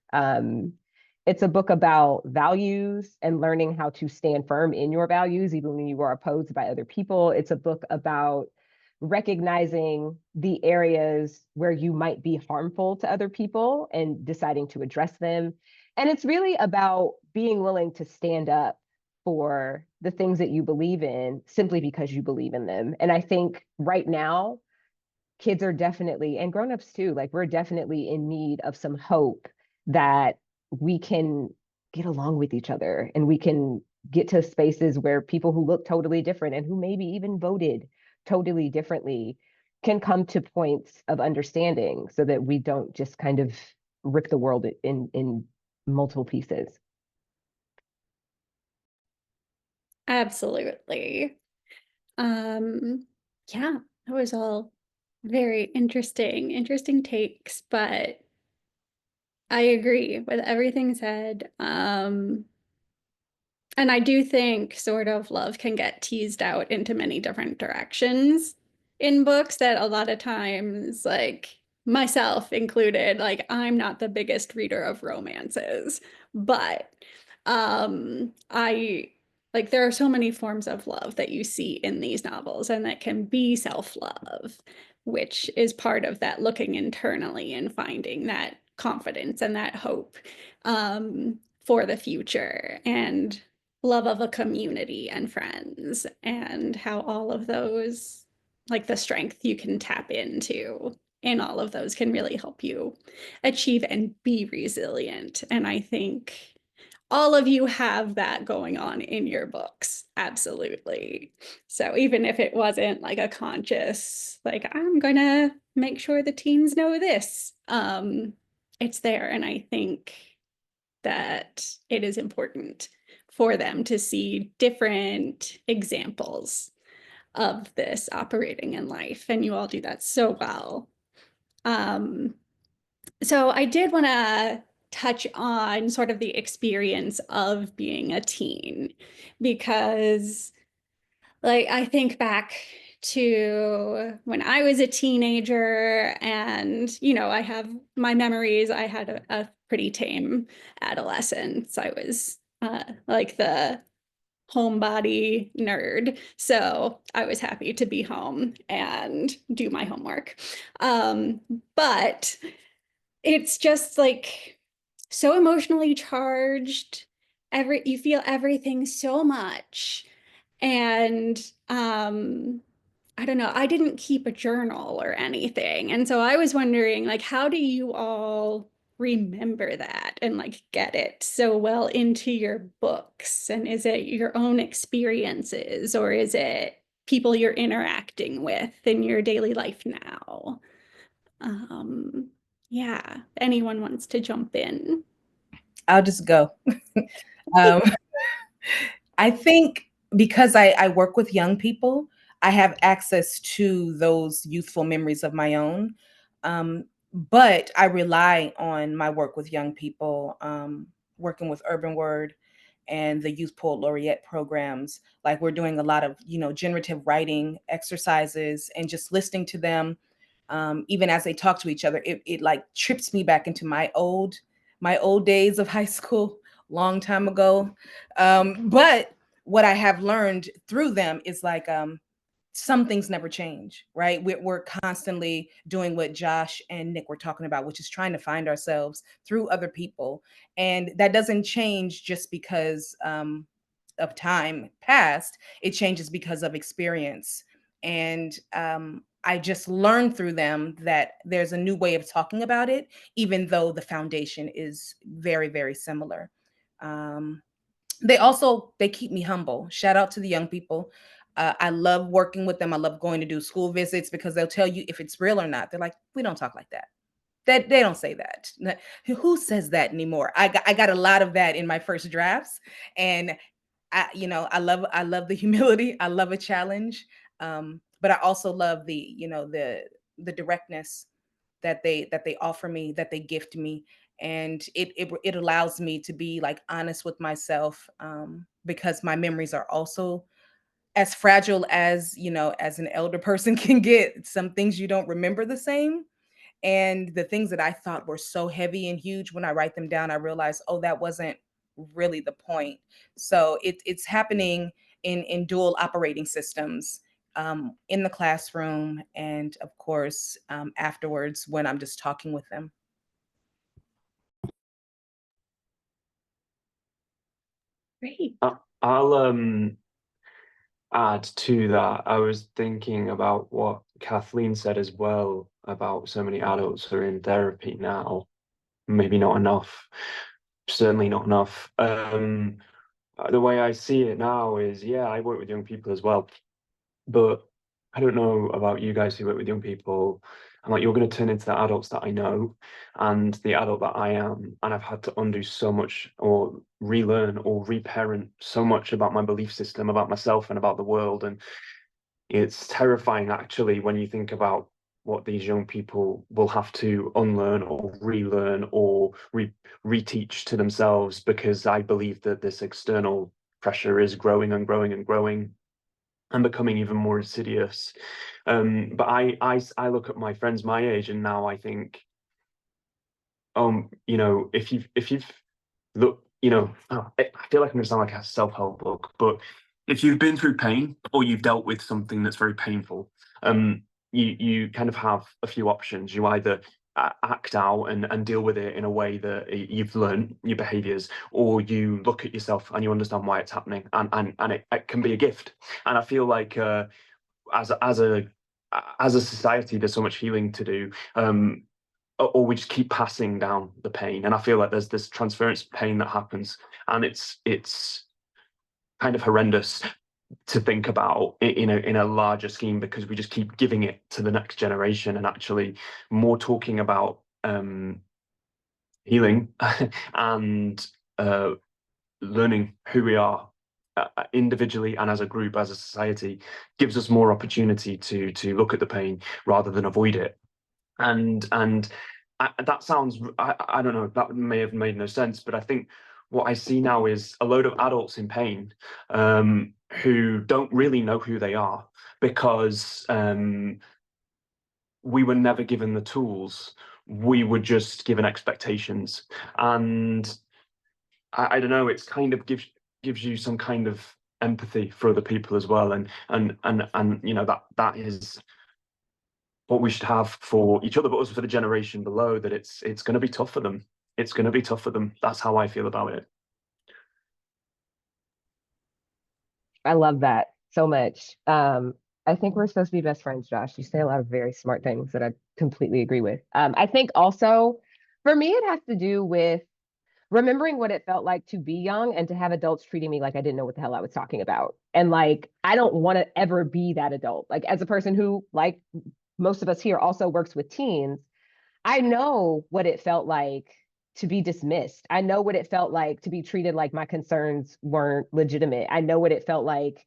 It's a book about values and learning how to stand firm in your values, even when you are opposed by other people. It's a book about recognizing the areas where you might be harmful to other people and deciding to address them. And it's really about being willing to stand up for the things that you believe in simply because you believe in them. And I think right now, kids are definitely, and grownups too, like we're definitely in need of some hope that we can get along with each other and we can get to spaces where people who look totally different and who maybe even voted totally differently can come to points of understanding so that we don't just kind of rip the world in multiple pieces. Absolutely. Yeah, that was all very interesting takes, but I agree with everything said. And I do think sort of love can get teased out into many different directions in books that a lot of times, like myself included, like I'm not the biggest reader of romances, but I like there are so many forms of love that you see in these novels and that can be self-love, which is part of that looking internally and finding that confidence and that hope for the future and love of a community and friends and how all of those, like the strength you can tap into in all of those can really help you achieve and be resilient. And I think all of you have that going on in your books. Absolutely. So even if it wasn't like a conscious, like, I'm gonna make sure the teens know this, it's there. And I think that it is important for them to see different examples of this operating in life. And you all do that so well. So I did want to touch on sort of the experience of being a teen, because like I think back to when I was a teenager and, you know, I have my memories. I had a pretty tame adolescence. I was like the homebody nerd. So I was happy to be home and do my homework. But it's just like so emotionally charged. You feel everything so much. And I don't know, I didn't keep a journal or anything. And so I was wondering, like, how do you all remember that and like get it so well into your books? And is it your own experiences or is it people you're interacting with in your daily life now? Yeah, anyone wants to jump in? I'll just go. um, I think because I work with young people, I have access to those youthful memories of my own. But I rely on my work with young people, working with Urban Word and the Youth Poet Laureate programs. Like we're doing a lot of, generative writing exercises and just listening to them. Even as they talk to each other, it like trips me back into my old days of high school, long time ago. But what I have learned through them is like some things never change, right? We're constantly doing what Josh and Nick were talking about, which is trying to find ourselves through other people. And that doesn't change just because of time past. It changes because of experience. And I just learned through them that there's a new way of talking about it, even though the foundation is very, very similar. They keep me humble. Shout out to the young people. I love working with them. I love going to do school visits because they'll tell you if it's real or not. They're like, we don't talk like that. That they don't say that. Who says that anymore? I got a lot of that in my first drafts, and I love the humility. I love a challenge, but I also love the directness that they offer me, that they gift me, and it allows me to be like honest with myself, because my memories are also as fragile as as an elder person can get. Some things you don't remember the same, and the things that I thought were so heavy and huge, when I write them down, I realize, oh, that wasn't really the point. So it's happening in dual operating systems, in the classroom, and of course, afterwards when I'm just talking with them. Great. I'll add to that. I was thinking about what Kathleen said as well, about so many adults are in therapy now. Maybe not enough, certainly not enough. The way I see it now is, yeah, I work with young people as well, but I don't know about you guys who work with young people. I'm like, you're going to turn into the adults that I know and the adult that I am. And I've had to undo so much, or relearn or reparent so much about my belief system, about myself and about the world. And it's terrifying, actually, when you think about what these young people will have to unlearn or relearn or reteach to themselves, because I believe that this external pressure is growing and growing and growing and becoming even more insidious. But I look at my friends my age, and now I think, if you've look, I feel like I'm gonna sound like a self-help book, but if you've been through pain or you've dealt with something that's very painful, you kind of have a few options. You either act out and deal with it in a way that you've learned your behaviors, or you look at yourself and you understand why it's happening, and it can be a gift. And I feel like as a society, there's so much healing to do. Or we just keep passing down the pain, and I feel like there's this transference of pain that happens, and it's kind of horrendous to think about in a larger scheme, because we just keep giving it to the next generation, and actually more talking about healing and learning who we are individually and as a group, as a society, gives us more opportunity to look at the pain rather than avoid it. And that sounds, I don't know, that may have made no sense, but I think what I see now is a load of adults in pain, who don't really know who they are, because we were never given the tools. We were just given expectations. And I don't know, it's kind of gives you some kind of empathy for other people as well. And that is what we should have for each other, but also for the generation below, that it's going to be tough for them. It's going to be tough for them. That's how I feel about it. I love that so much. I think we're supposed to be best friends, Josh. You say a lot of very smart things that I completely agree with. I think also for me, it has to do with remembering what it felt like to be young and to have adults treating me like I didn't know what the hell I was talking about. And like, I don't want to ever be that adult. Like, as a person who, like most of us here, also works with teens, I know what it felt like to be dismissed. I know what it felt like to be treated like my concerns weren't legitimate. I know what it felt like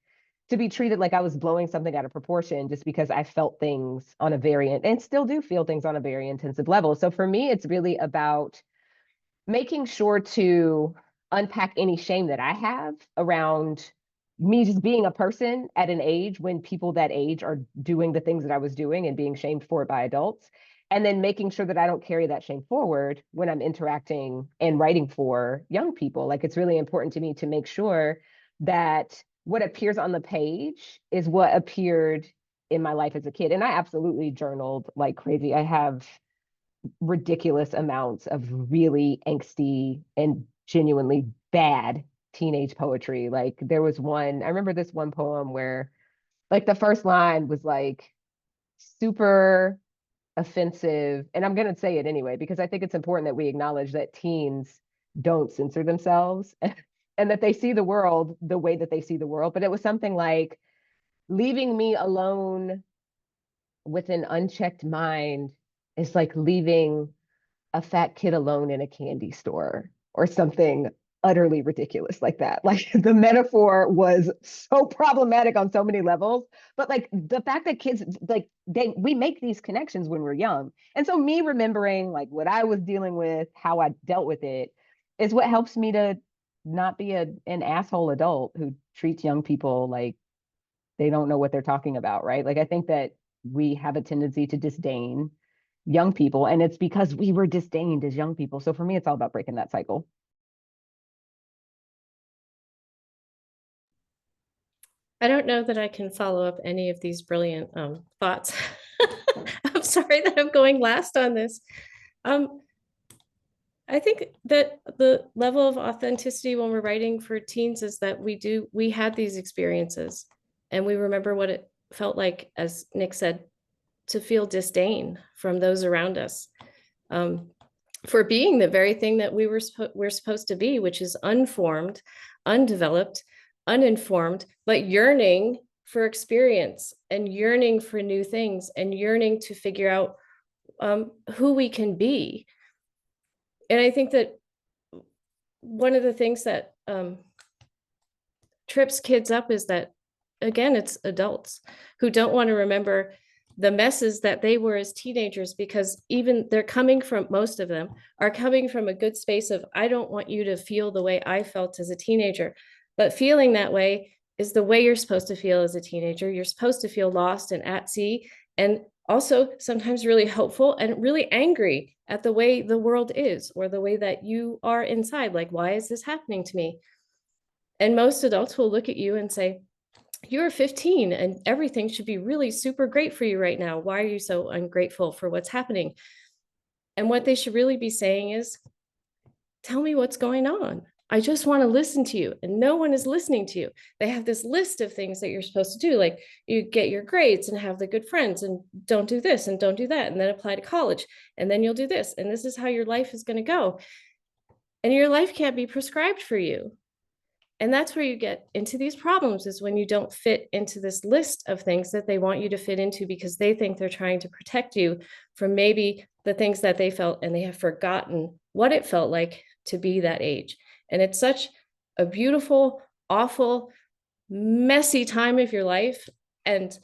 to be treated like I was blowing something out of proportion just because I felt things on a very, and still do feel things on a very intensive level. So for me, it's really about making sure to unpack any shame that I have around me just being a person at an age when people that age are doing the things that I was doing and being shamed for it by adults. And then making sure that I don't carry that shame forward when I'm interacting and writing for young people. Like, it's really important to me to make sure that what appears on the page is what appeared in my life as a kid. And I absolutely journaled like crazy. I have ridiculous amounts of really angsty and genuinely bad teenage poetry. Like, there was one, I remember this one poem where like the first line was like super offensive, and I'm going to say it anyway because I think it's important that we acknowledge that teens don't censor themselves and that they see the world the way that they see the world. But it was something like, leaving me alone with an unchecked mind is like leaving a fat kid alone in a candy store or something utterly ridiculous like that. Like the metaphor was so problematic on so many levels, but like the fact that kids, like we make these connections when we're young. And so me remembering like what I was dealing with, how I dealt with it, is what helps me to not be an asshole adult who treats young people like they don't know what they're talking about, right? Like I think that we have a tendency to disdain young people, and it's because we were disdained as young people. So for me, it's all about breaking that cycle. I don't know that I can follow up any of these brilliant thoughts. I'm sorry that I'm going last on this. I think that the level of authenticity when we're writing for teens is that we had these experiences and we remember what it felt like, as Nic said, to feel disdain from those around us for being the very thing that we're supposed to be, which is unformed, undeveloped, uninformed, but yearning for experience and yearning for new things and yearning to figure out who we can be. And I think that one of the things that trips kids up is that, again, it's adults who don't want to remember the messes that they were as teenagers, because even they're coming from, most of them are coming from a good space of, I don't want you to feel the way I felt as a teenager. But feeling that way is the way you're supposed to feel as a teenager. You're supposed to feel lost and at sea, and also sometimes really hopeful and really angry at the way the world is, or the way that you are inside. Like, why is this happening to me? And most adults will look at you and say, you're 15 and everything should be really super great for you right now. Why are you so ungrateful for what's happening? And what they should really be saying is, tell me what's going on. I just want to listen to you, and no one is listening to you. They have this list of things that you're supposed to do, like you get your grades and have the good friends and don't do this and don't do that, and then apply to college, and then you'll do this, and this is how your life is going to go. And your life can't be prescribed for you. And that's where you get into these problems, is when you don't fit into this list of things that they want you to fit into, because they think they're trying to protect you from maybe the things that they felt, and they have forgotten what it felt like to be that age. And it's such a beautiful, awful, messy time of your life. And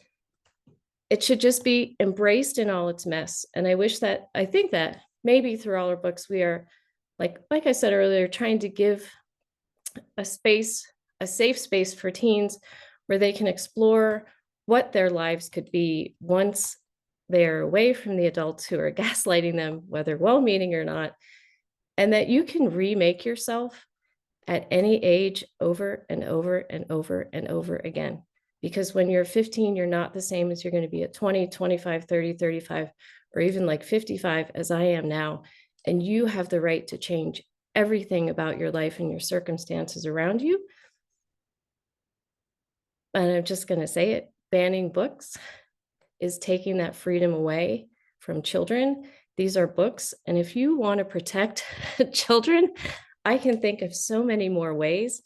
it should just be embraced in all its mess. And I think that maybe through all our books, we are, like I said earlier, trying to give a space, a safe space for teens where they can explore what their lives could be once they're away from the adults who are gaslighting them, whether well-meaning or not, and that you can remake yourself at any age over and over and over and over again. Because when you're 15, you're not the same as you're going to be at 20, 25, 30, 35, or even like 55, as I am now. And you have the right to change everything about your life and your circumstances around you. And I'm just going to say it, banning books is taking that freedom away from children. These are books. And if you want to protect children, I can think of so many more ways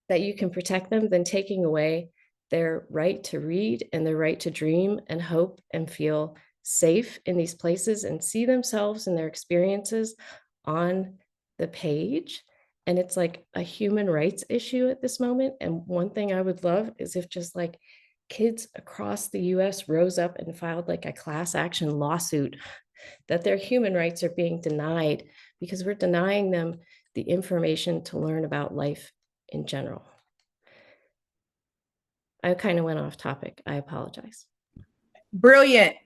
that you can protect them than taking away their right to read and their right to dream and hope and feel safe in these places and see themselves and their experiences on the page. And it's like a human rights issue at this moment. And one thing I would love is if just like kids across the US rose up and filed like a class action lawsuit that their human rights are being denied because we're denying them the information to learn about life in general. I kind of went off topic. I apologize. Brilliant.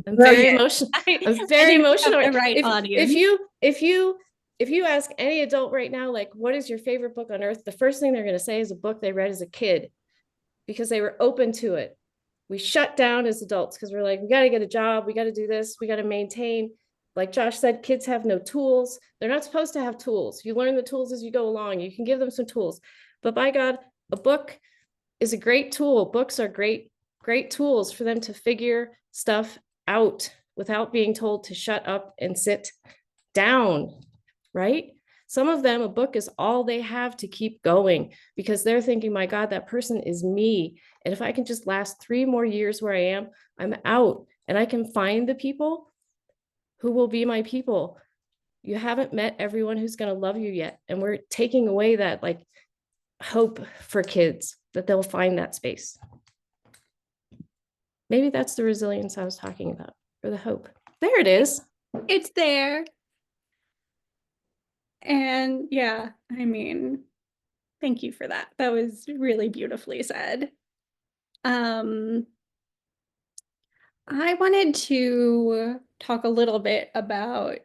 I'm very emotional. I'm very emotional. Right, audience. If you ask any adult right now, like, what is your favorite book on earth? The first thing they're going to say is a book they read as a kid because they were open to it. We shut down as adults because we're like, we got to get a job. We got to do this. We got to maintain. Like Josh said, kids have no tools. They're not supposed to have tools. You learn the tools as you go along. You can give them some tools. But by God, a book is a great tool. Books are great tools for them to figure stuff out without being told to shut up and sit down, right? Some of them, a book is all they have to keep going because they're thinking, my God, that person is me. And if I can just last 3 more years where I am, I'm out. And I can find the people who will be my people. You haven't met everyone who's going to love you yet. And we're taking away that like hope for kids that they'll find that space. Maybe that's the resilience I was talking about, or the hope. There it is. It's there. And yeah, I mean, thank you for that. That was really beautifully said. I wanted to talk a little bit about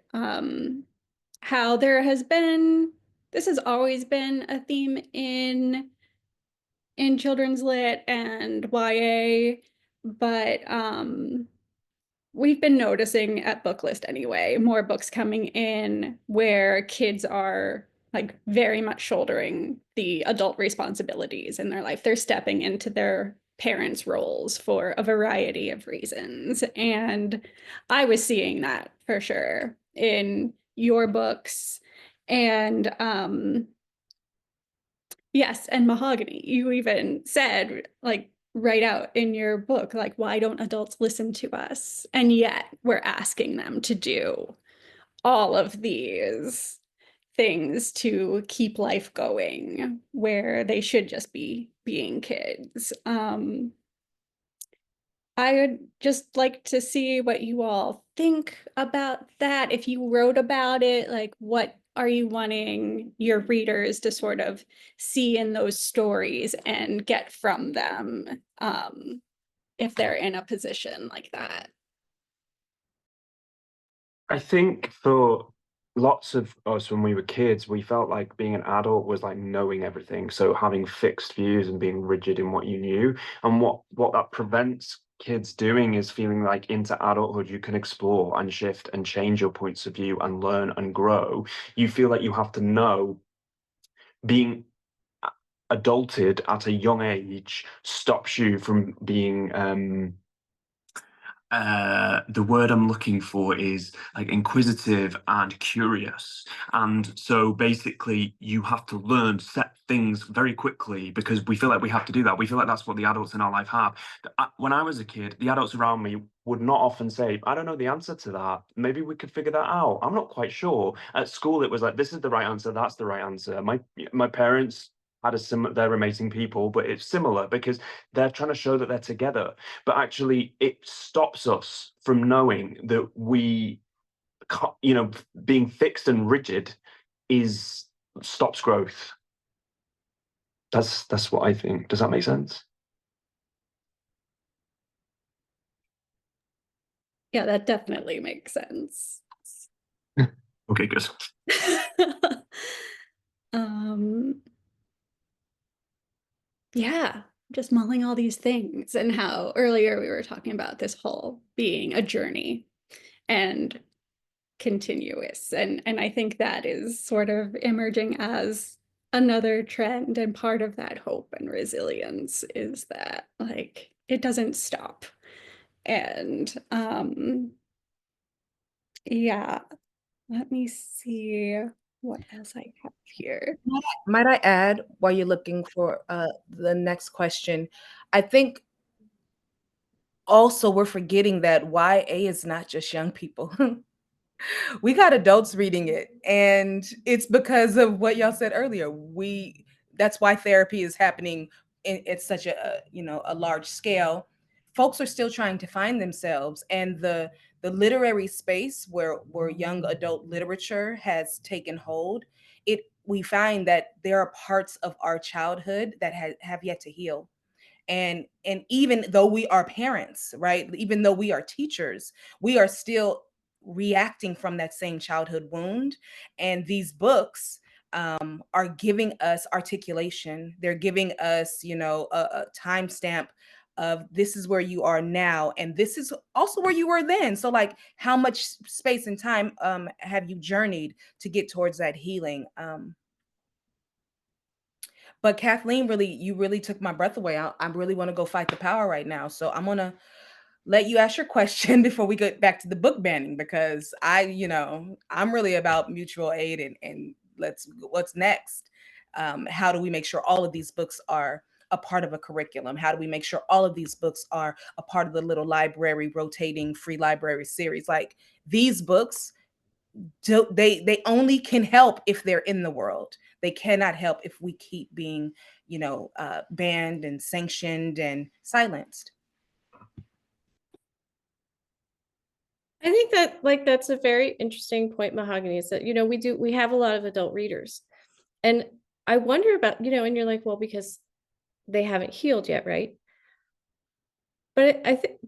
how there has been, this has always been a theme in children's lit and YA, but we've been noticing at Booklist anyway, more books coming in where kids are like very much shouldering the adult responsibilities in their life. They're stepping into their parents' roles for a variety of reasons. And I was seeing that for sure in your books. And yes, and Mahogany, you even said like right out in your book, like, why don't adults listen to us? And yet we're asking them to do all of these things to keep life going where they should just be being kids. I would just like to see what you all think about that. If you wrote about it, like what are you wanting your readers to sort of see in those stories and get from them if they're in a position like that? I think for lots of us when we were kids, we felt like being an adult was like knowing everything. So having fixed views and being rigid in what you knew. And what that prevents kids doing is feeling like into adulthood you can explore and shift and change your points of view and learn and grow. You feel like you have to know. Being adulted at a young age stops you from being the word I'm looking for is like inquisitive and curious. And so basically you have to learn set things very quickly because we feel like we have to do that. We feel like that's what the adults in our life have. When I was a kid, the adults around me would not often say, I don't know the answer to that. Maybe we could figure that out. I'm not quite sure. At school, it was like, this is the right answer. That's the right answer. My parents had a similar, they're amazing people, but it's similar because they're trying to show that they're together. But actually, it stops us from knowing that we, being fixed and rigid stops growth. That's what I think. Does that make sense? Yeah, that definitely makes sense. Okay, good. Yeah, just mulling all these things and how earlier we were talking about this whole being a journey and continuous. And I think that is sort of emerging as another trend, and part of that hope and resilience is that like it doesn't stop. And yeah, let me see what else I have here. Might I add, while you're looking for the next question, I think also we're forgetting that YA is not just young people. We got adults reading it, and it's because of what y'all said earlier. That's why therapy is happening at such a large scale. Folks are still trying to find themselves, and the literary space where young adult literature has taken hold, we find that there are parts of our childhood that have yet to heal. And even though we are parents, right, even though we are teachers, we are still reacting from that same childhood wound. And these books are giving us articulation. They're giving us a timestamp of this is where you are now, and this is also where you were then. So like, how much space and time have you journeyed to get towards that healing? But Kathleen, you really took my breath away. I really want to go fight the power right now. So I'm gonna let you ask your question before we get back to the book banning, because I'm really about mutual aid and what's next. How do we make sure all of these books are a part of a curriculum? How do we make sure all of these books are a part of the little library rotating free library series? Like, these books, they only can help if they're in the world. They cannot help if we keep being, banned and sanctioned and silenced. I think that that's a very interesting point, Mahogany, is that, we have a lot of adult readers. And I wonder about, and you're like, well, because they haven't healed yet, right? But I think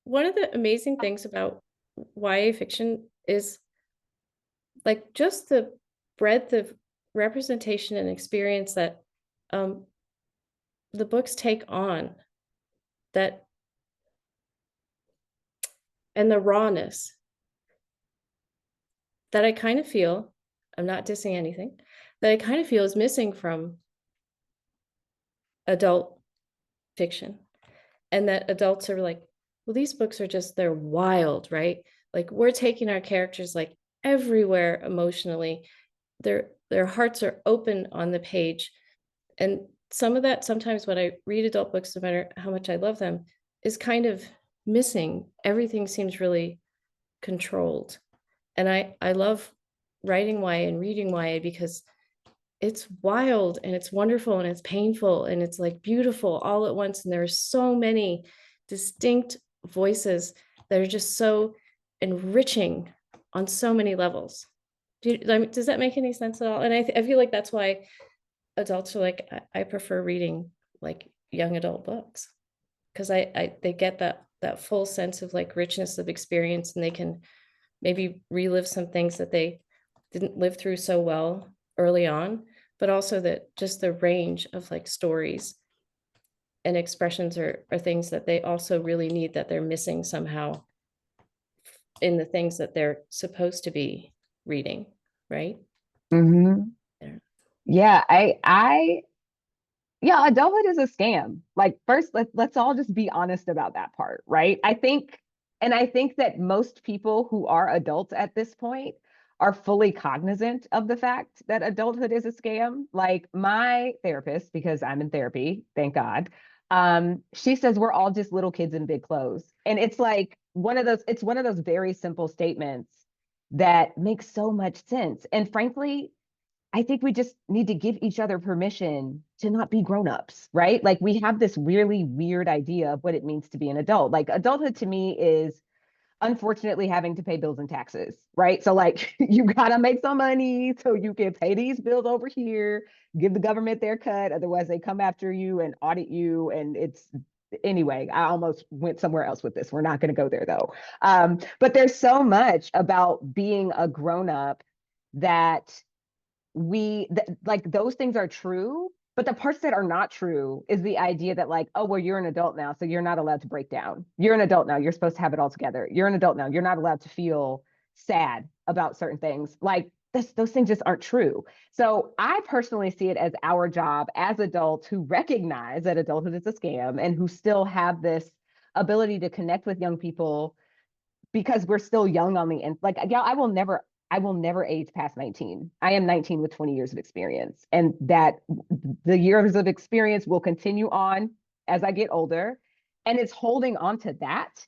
one of the amazing things about YA fiction is like just the breadth of representation and experience that the books take on, that, and the rawness that I kind of feel, I'm not dissing anything, that I kind of feel is missing from adult fiction. And that adults are like, well, these books are just, they're wild, right? Like, we're taking our characters like everywhere emotionally. Their hearts are open on the page. And some of that, sometimes when I read adult books, no matter how much I love them, is kind of missing. Everything seems really controlled. And I love writing YA and reading YA because it's wild and it's wonderful and it's painful and it's like beautiful all at once. And there are so many distinct voices that are just so enriching on so many levels. Does that make any sense at all? And I feel like that's why adults are like, I prefer reading like young adult books, because they get that full sense of like richness of experience, and they can maybe relive some things that they didn't live through so well early on, but also that just the range of like stories and expressions are things that they also really need, that they're missing somehow in the things that they're supposed to be reading, right? Mm-hmm. Yeah, yeah, adulthood is a scam. Like, first, let's all just be honest about that part, right? I think that most people who are adults at this point are fully cognizant of the fact that adulthood is a scam. Like, my therapist, because I'm in therapy, thank God, she says we're all just little kids in big clothes. And it's like it's one of those very simple statements that makes so much sense. And frankly, I think we just need to give each other permission to not be grown-ups, right? Like, we have this really weird idea of what it means to be an adult. Like, adulthood to me is unfortunately having to pay bills and taxes, right? So like, you gotta make some money so you can pay these bills over here, give the government their cut, otherwise they come after you and audit you. And anyway, I almost went somewhere else with this. We're not gonna go there though. But there's so much about being a grown-up that like, those things are true, but the parts that are not true is the idea that like, oh, well, you're an adult now, so you're not allowed to break down. You're an adult now, you're supposed to have it all together. You're an adult now, you're not allowed to feel sad about certain things. Like, those things just aren't true. So I personally see it as our job as adults who recognize that adulthood is a scam and who still have this ability to connect with young people because we're still young on the end. Like, yeah, I will never age past 19. I am 19 with 20 years of experience, and that the years of experience will continue on as I get older. And it's holding on to that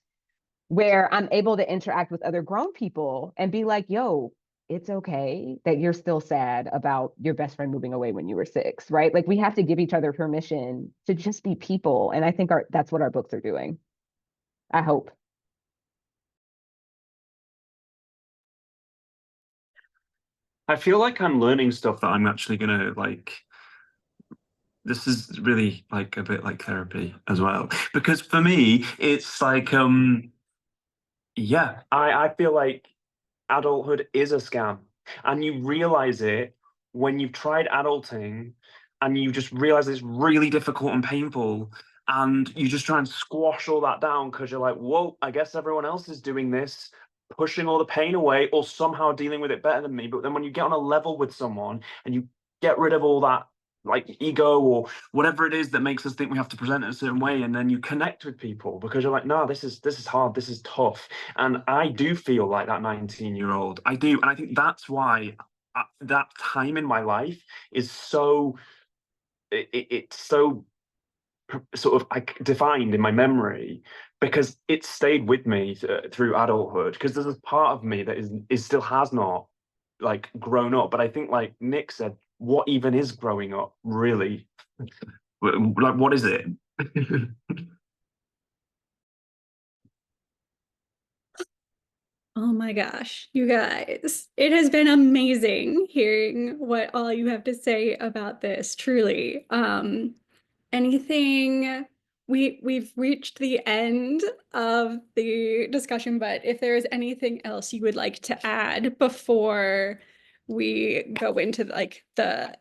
where I'm able to interact with other grown people and be like, yo, it's okay that you're still sad about your best friend moving away when you were 6, right? Like, we have to give each other permission to just be people. And I think that's what our books are doing. I hope. I feel like I'm learning stuff that I'm actually gonna like. This is really like a bit like therapy as well, because for me, it's like, yeah, I feel like adulthood is a scam, and you realize it when you've tried adulting and you just realize it's really difficult and painful, and you just try and squash all that down because you're like, whoa, I guess everyone else is doing this, pushing all the pain away or somehow dealing with it better than me. But then when you get on a level with someone and you get rid of all that like ego or whatever it is that makes us think we have to present it a certain way, and then you connect with people because you're like, no, this is hard, this is tough. And I do feel like that 19-year-old. I do. And I think that's why that time in my life is so, it's so sort of like defined in my memory, because it stayed with me through adulthood, because there's a part of me that is still has not like grown up. But I think, like Nic said, what even is growing up really? Like, what is it? Oh my gosh, you guys, it has been amazing hearing what all you have to say about this, truly. Anything, we've reached the end of the discussion, but if there is anything else you would like to add before we go into like the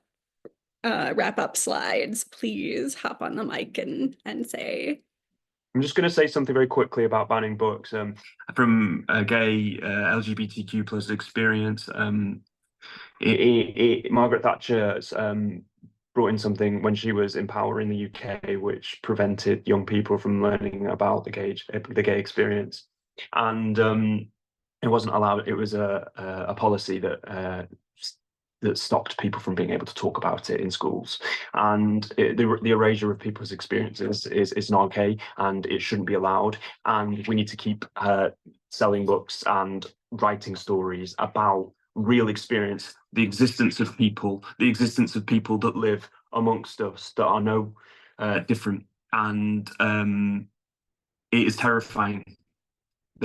wrap up slides, please hop on the mic and say. I'm just going to say something very quickly about banning books. From a gay LGBTQ plus experience, Margaret Thatcher brought in something when she was in power in the UK, which prevented young people from learning about the gay experience, and it wasn't allowed. It was a policy that stopped people from being able to talk about it in schools, and the erasure of people's experiences is not okay, and it shouldn't be allowed. And we need to keep selling books and writing stories about real experience, the existence of people that live amongst us that are no different. And it is terrifying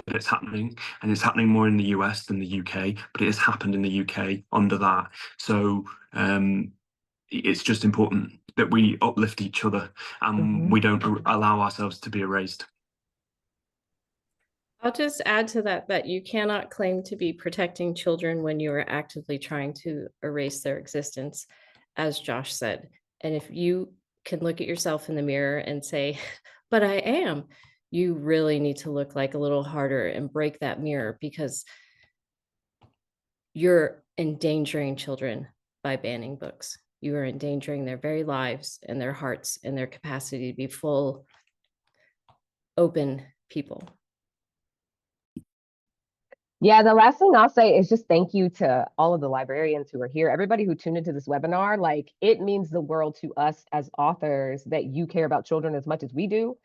that it's happening, and it's happening more in the US than the UK, but it has happened in the UK under that. So it's just important that we uplift each other and we don't allow ourselves to be erased. I'll just add to that you cannot claim to be protecting children when you are actively trying to erase their existence, as Josh said. And if you can look at yourself in the mirror and say, but I am, you really need to look like a little harder and break that mirror, because you're endangering children by banning books. You are endangering their very lives and their hearts and their capacity to be full, open people. Yeah, the last thing I'll say is just thank you to all of the librarians who are here, everybody who tuned into this webinar. Like, it means the world to us as authors that you care about children as much as we do,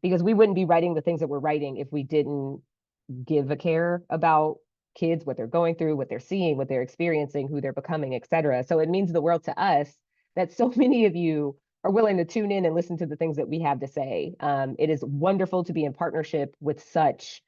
because we wouldn't be writing the things that we're writing if we didn't give a care about kids, what they're going through, what they're seeing, what they're experiencing, who they're becoming, etc. So it means the world to us that so many of you are willing to tune in and listen to the things that we have to say. It is wonderful to be in partnership with such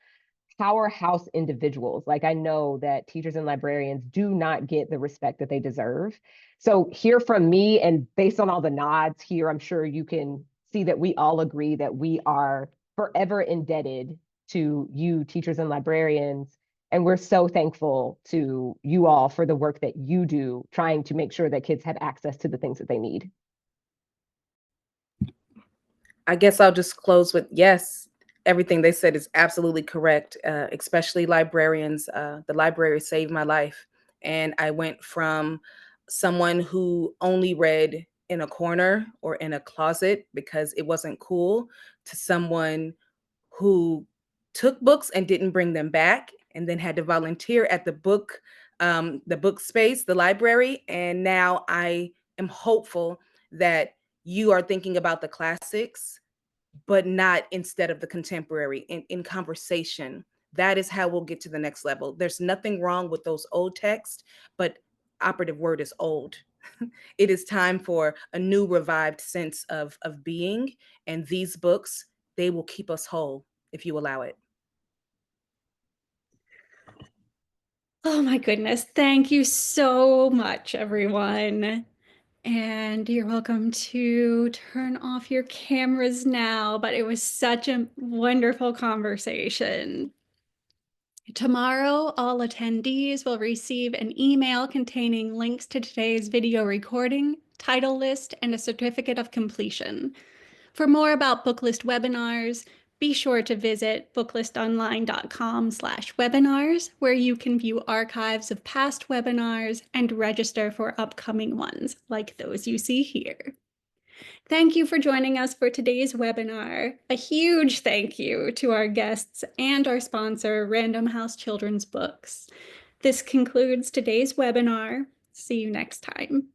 powerhouse individuals. Like, I know that teachers and librarians do not get the respect that they deserve. So hear from me, and based on all the nods here, I'm sure you can see that we all agree that we are forever indebted to you, teachers and librarians. And we're so thankful to you all for the work that you do, trying to make sure that kids have access to the things that they need. I guess I'll just close with, yes, everything they said is absolutely correct, especially librarians. The library saved my life. And I went from someone who only read in a corner or in a closet because it wasn't cool, to someone who took books and didn't bring them back, and then had to volunteer at the book space, the library. And now I am hopeful that you are thinking about the classics, but not instead of the contemporary, in conversation. That is how we'll get to the next level. There's nothing wrong with those old texts, but operative word is old. It is time for a new revived sense of being. And these books, they will keep us whole if you allow it. Oh my goodness. Thank you so much, everyone. And you're welcome to turn off your cameras now, but it was such a wonderful conversation. Tomorrow, all attendees will receive an email containing links to today's video recording, title list, and a certificate of completion. For more about Booklist webinars, be sure to visit booklistonline.com/webinars, where you can view archives of past webinars and register for upcoming ones, like those you see here. Thank you for joining us for today's webinar. A huge thank you to our guests and our sponsor, Random House Children's Books. This concludes today's webinar. See you next time.